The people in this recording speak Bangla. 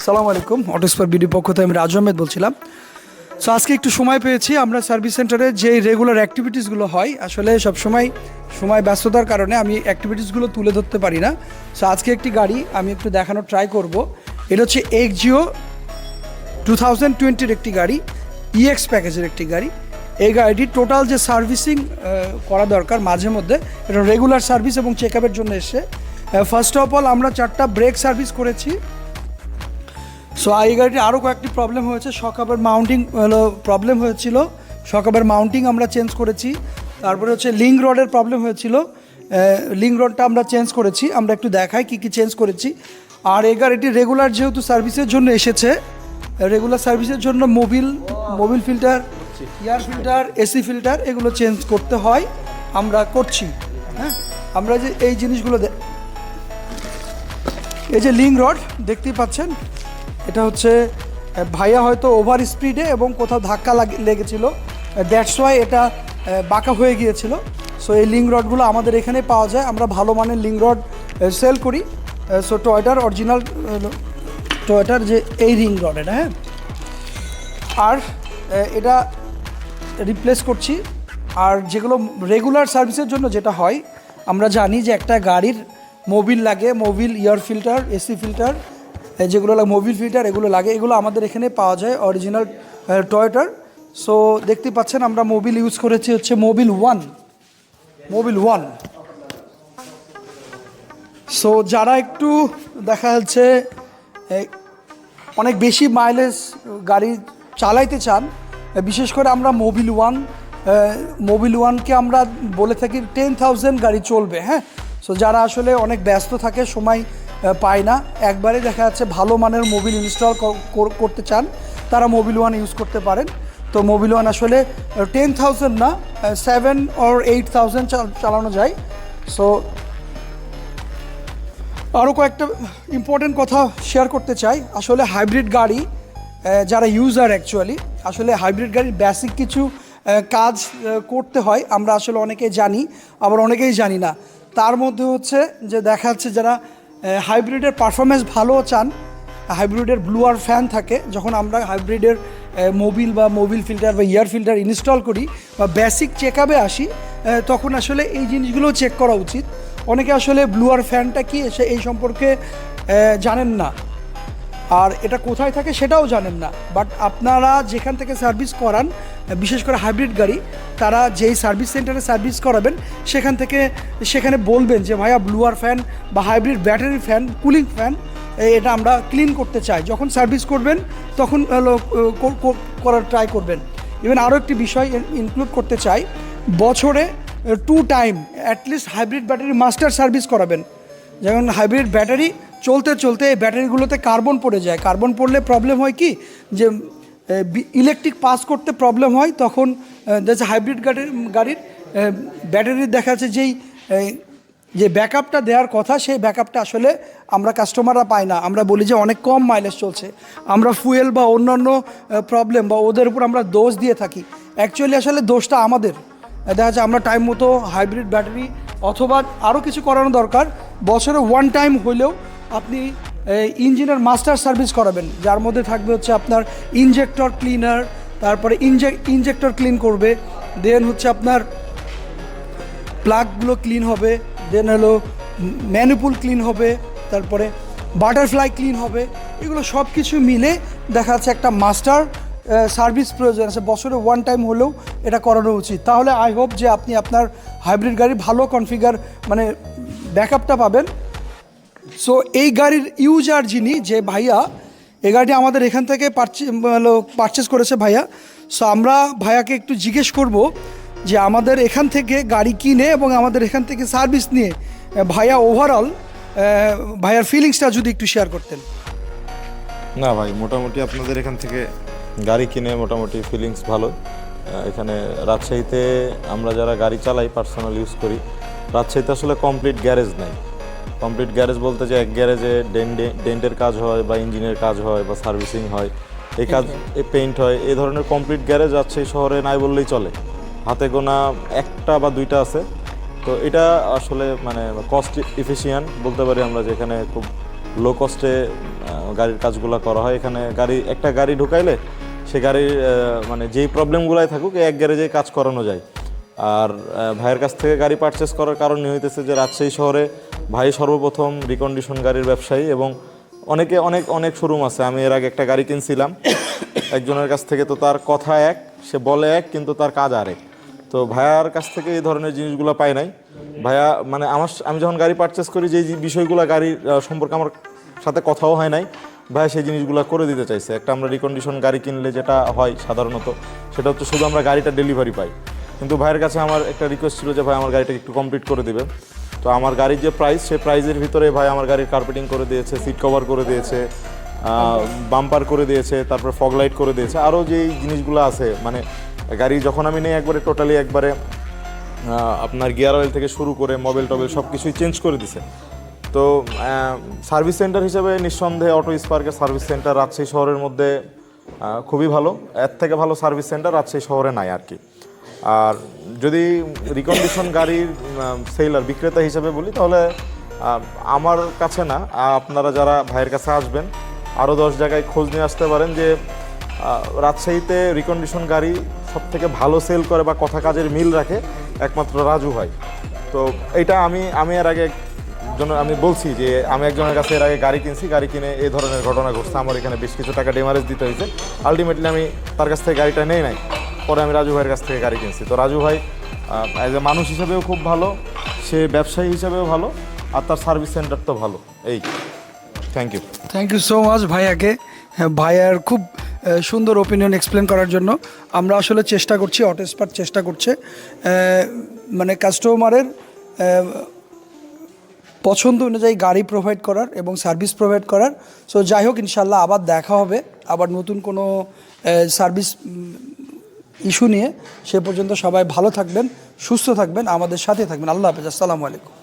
আসসালামু আলাইকুম, অটোস্পার বিডি পক্ষ থেকে আমি রাজু আহমেদ বলছিলাম। সো আজকে একটু সময় পেয়েছি। আমরা সার্ভিস সেন্টারে যে রেগুলার অ্যাক্টিভিটিসগুলো হয়, আসলে সবসময় সময় ব্যস্ততার কারণে আমি অ্যাক্টিভিটিসগুলো তুলে ধরতে পারি না। সো আজকে একটি গাড়ি আমি একটু দেখানোর ট্রাই করব। এটা হচ্ছে এক্সজিও 2020-র একটি গাড়ি, ইএক্স প্যাকেজের একটি গাড়ি। এই গাড়িটি টোটাল যে সার্ভিসিং করা দরকার মাঝে মধ্যে, এটা রেগুলার সার্ভিস এবং চেক আপের জন্য এসে ফার্স্ট অফ অল আমরা 4টা ব্রেক সার্ভিস করেছি। সো এই গাড়িটির আরও কয়েকটি প্রবলেম হয়েছে। শকআপের মাউন্টিং প্রবলেম হয়েছিল, শকআপের মাউন্টিং আমরা চেঞ্জ করেছি। তারপরে হচ্ছে লিঙ্ক রডের প্রবলেম হয়েছিল, লিঙ্ক রডটা আমরা চেঞ্জ করেছি। আমরা একটু দেখাই কী কী চেঞ্জ করেছি। আর এই গাড়িটি রেগুলার যেহেতু সার্ভিসের জন্য এসেছে, রেগুলার সার্ভিসের জন্য Mobil filter, air filter, AC filter এগুলো চেঞ্জ করতে হয়, আমরা করছি। হ্যাঁ, আমরা যে এই জিনিসগুলো এই যে লিঙ্ক রড দেখতেই পাচ্ছেন, এটা হচ্ছে ভাইয়া হয়তো ওভার স্পিডে এবং কোথাও ধাক্কা লেগেছিল, দ্যাটস ওয়াই এটা বাঁকা হয়ে গিয়েছিল। সো এই লিঙ্ক রডগুলো আমাদের এখানে পাওয়া যায়, আমরা ভালো মানের লিঙ্ক রড সেল করি। সো টয়োটার অরিজিনাল টয়োটার যে এই লিঙ্ক রড এটা, হ্যাঁ, আর এটা রিপ্লেস করছি। আর যেগুলো রেগুলার সার্ভিসের জন্য যেটা হয়, আমরা জানি যে একটা গাড়ির মোবিল লাগে, Mobil, air filter, AC filter, যেগুলো লাগে মোবিল ফিল্টার, এগুলো লাগে। এগুলো আমাদের এখানে পাওয়া যায় অরিজিনাল টয়োটার। সো দেখতে পাচ্ছেন আমরা মোবিল ইউজ করেছি হচ্ছে মোবিল ওয়ান। সো যারা একটু দেখা যাচ্ছে অনেক বেশি মাইলেজ গাড়ি চালাইতে চান, বিশেষ করে আমরা মোবিল ওয়ানকে আমরা বলে থাকি 10,000 গাড়ি চলবে। হ্যাঁ, সো যারা আসলে অনেক ব্যস্ত থাকে, সময় পায় না, একবারে দেখা যাচ্ছে ভালো মানের মোবিল ইনস্টল করতে চান, তারা মোবিল ওয়ান ইউজ করতে পারেন। তো মোবিল ওয়ান আসলে 10,000 না, 7 or 8,000 চালানো যায়। সো আরও কয়েকটা ইম্পর্টেন্ট কথা শেয়ার করতে চাই। আসলে হাইব্রিড গাড়ি যারা ইউজার, অ্যাকচুয়ালি আসলে হাইব্রিড গাড়ির বেসিক কিছু কাজ করতে হয়, আমরা আসলে অনেকেই জানি, আবার অনেকেই জানি না। তার মধ্যে হচ্ছে যে দেখা যাচ্ছে যারা হাইব্রিডের পারফরমেন্স ভালো চান, হাইব্রিডের ব্লুয়ার ফ্যান থাকে, যখন আমরা হাইব্রিডের মোবিল ফিল্টার বা এয়ার ফিল্টার ইনস্টল করি বা বেসিক চেক আপে আসি, তখন আসলে এই জিনিসগুলো চেক করা উচিত। অনেকে আসলে ব্লুয়ার ফ্যানটা কি এই সম্পর্কে জানেন না, আর এটা কোথায় থাকে সেটাও জানেন না। বাট আপনারা যেখান থেকে সার্ভিস করান, বিশেষ করে হাইব্রিড গাড়ি, তারা যেই সার্ভিস সেন্টারে সার্ভিস করাবেন সেখানে বলবেন যে ভাইয়া ব্লুয়ার ফ্যান বা hybrid battery fan, cooling fan, এটা আমরা ক্লিন করতে চাই। যখন সার্ভিস করবেন তখন করার ট্রাই করবেন। ইভেন আরও একটি বিষয় ইনক্লুড করতে চাই, বছরে 2 time at least hybrid battery master service করাবেন। যেমন হাইব্রিড ব্যাটারি চলতে এই ব্যাটারিগুলোতে কার্বন পড়ে যায়। কার্বন পড়লে প্রবলেম হয় কি, যে ইলেকট্রিক পাস করতে প্রবলেম হয়। তখন হাইব্রিড গাড়ির ব্যাটারির দেখা যাচ্ছে যে ব্যাকআপটা দেওয়ার কথা, সেই ব্যাকআপটা আসলে আমরা কাস্টমাররা পাই না। আমরা বলি যে অনেক কম মাইলেজ চলছে, আমরা ফুয়েল বা অন্যান্য প্রবলেম বা ওদের উপর আমরা দোষ দিয়ে থাকি। অ্যাকচুয়ালি আসলে দোষটা আমাদের। দেখা যাচ্ছে আমরা টাইম মতো হাইব্রিড ব্যাটারি অথবা আরও কিছু করানো দরকার। বছরে 1 টাইম হলেও আপনি ইঞ্জিনের মাস্টার সার্ভিস করাবেন, যার মধ্যে থাকবে হচ্ছে আপনার ইনজেক্টর ক্লিনার, তারপরে ইনজেক্টর ক্লিন করবে, দেন হচ্ছে আপনার প্লাগগুলো ক্লিন হবে, দেন হলো ম্যানিপুল ক্লিন হবে, তারপরে বাটারফ্লাই ক্লিন হবে। এগুলো সব কিছু মিলে দেখা যাচ্ছে একটা মাস্টার সার্ভিস প্রয়োজন আছে। বছরে 1 টাইম হলেও এটা করানো উচিত। তাহলে আই হোপ যে আপনি আপনার হাইব্রিড গাড়ি ভালো কনফিগার মানে ব্যাকআপটা পাবেন। সো এই গাড়ির ইউজার যিনি, যে ভাইয়া এই গাড়িটি আমাদের এখান থেকে পারচেস করেছে ভাইয়া। সো আমরা ভাইয়াকে একটু জিজ্ঞেস করব যে আমাদের এখান থেকে গাড়ি কিনে এবং আমাদের এখান থেকে সার্ভিস নিয়ে ভাইয়া ওভারঅল ভাইয়ার ফিলিংসটা যদি একটু শেয়ার করতেন। না ভাই, মোটামুটি আপনাদের এখান থেকে গাড়ি কিনে মোটামুটি ফিলিংস ভালো। এখানে রাজশাহীতে আমরা যারা গাড়ি চালাই, পার্সোনাল ইউজ করি, রাজশাহীতে আসলে কমপ্লিট গ্যারেজ নাই। কমপ্লিট গ্যারেজ বলতে যে এক গ্যারেজে ডেন্টের কাজ হয় বা ইঞ্জিনের কাজ হয় বা সার্ভিসিং হয়, এই কাজ পেইন্ট হয়, এই ধরনের কমপ্লিট গ্যারেজ রাজশাহী শহরে নাই বললেই চলে। হাতে গোনা 1টা বা 2টা আছে। তো এটা আসলে মানে কস্ট ইফিশিয়েন্ট বলতে পারি আমরা, যেখানে খুব লো কস্টে গাড়ির কাজগুলো করা হয়। এখানে একটা গাড়ি ঢুকাইলে সে গাড়ির মানে যেই প্রবলেমগুলাই থাকুক এক গ্যারেজে কাজ করানো যায়। আর ভাইয়ের কাছ থেকে গাড়ি পারচেস করার কারণই হইতেছে যে রাজশাহী শহরে ভাই সর্বপ্রথম রিকন্ডিশন গাড়ির ব্যবসায়ী, এবং অনেকে অনেক অনেক শোরুম আছে। আমি এর আগে একটা গাড়ি কিনছিলাম একজনের কাছ থেকে, তো তার কথা এক, সে বলে এক, কিন্তু তার কাজ আরেক। তো ভাইয়ার কাছ থেকে এই ধরনের জিনিসগুলো পাই নাই। ভাইয়া মানে আমি যখন গাড়ি পারচেস করি, যে বিষয়গুলো গাড়ির সম্পর্কে আমার সাথে কথাও হয় নাই, ভাইয়া সেই জিনিসগুলো করে দিতে চাইছে। একটা আমরা রিকন্ডিশন গাড়ি কিনলে যেটা হয় সাধারণত, সেটা হচ্ছে শুধু আমরা গাড়িটা ডেলিভারি পাই। কিন্তু ভাইয়ের কাছে আমার একটা রিকোয়েস্ট ছিল যে ভাই আমার গাড়িটা একটু কমপ্লিট করে দিবেন। তো আমার গাড়ির যে প্রাইস, সেই প্রাইসের ভিতরে ভাই আমার গাড়ির কার্পেটিং করে দিয়েছে, সিট কভার করে দিয়েছে, বাম্পার করে দিয়েছে, তারপর ফগ লাইট করে দিয়েছে, আরও যেই জিনিসগুলো আছে। মানে গাড়ি যখন আমি নেই একবারে টোটালি একবারে আপনার গিয়ার অয়েল থেকে শুরু করে মোবাইল টবেল সব কিছুই চেঞ্জ করে দিছে। তো সার্ভিস সেন্টার হিসেবে নিঃসন্দেহে অটো স্পার্কের সার্ভিস সেন্টার রাজশাহী শহরের মধ্যে খুবই ভালো। এর থেকে ভালো সার্ভিস সেন্টার রাজশাহী শহরে নাই আর কি। আর যদি রিকন্ডিশন গাড়ির সেলার বিক্রেতা হিসেবে বলি, তাহলে আমার কাছে না, আপনারা যারা ভাইয়ের কাছে আসবেন আরও 10 জায়গায় খোঁজ নিয়ে আসতে পারেন যে রাজশাহীতে রিকন্ডিশন গাড়ি সব থেকে ভালো সেল করে বা কথা কাজের মিল রাখে একমাত্র রাজু ভাই। তো এইটা আমি এর আগে আমি বলছি যে আমি একজনের কাছে এর আগে গাড়ি কিনছি, গাড়ি কিনে এই ধরনের ঘটনা ঘটছে। আমার এখানে বেশ কিছু টাকা ডেমারেজ দিতে হয়েছে। আলটিমেটলি আমি তার কাছ থেকে গাড়িটা নেই নাই, পরে আমি রাজু ভাইয়ের কাছ থেকে গাড়ি কিনছি। তো রাজু ভাই অ্যাজ এ মানুষ হিসেবেও খুব ভালো, সে ব্যবসায়ী হিসেবেও ভালো, আর তার সার্ভিস সেন্টার তো ভালো। এই থ্যাংক ইউ সো মাচ ভাইয়াকে, ভাইয়ার খুব সুন্দর ওপিনিয়ন এক্সপ্লেন করার জন্য। আমরা আসলে চেষ্টা করছি, অটো স্পার্ক চেষ্টা করছে মানে কাস্টমারের পছন্দ অনুযায়ী গাড়ি প্রোভাইড করার এবং সার্ভিস প্রোভাইড করার। সো যাই হোক, ইনশাল্লাহ আবার দেখা হবে, আবার নতুন কোনো সার্ভিস ইস্যু নিয়ে। সে পর্যন্ত সবাই ভালো থাকবেন, সুস্থ থাকবেন, আমাদের সাথে থাকবেন। আল্লাহ হাফেজ, আসসালামু আলাইকুম।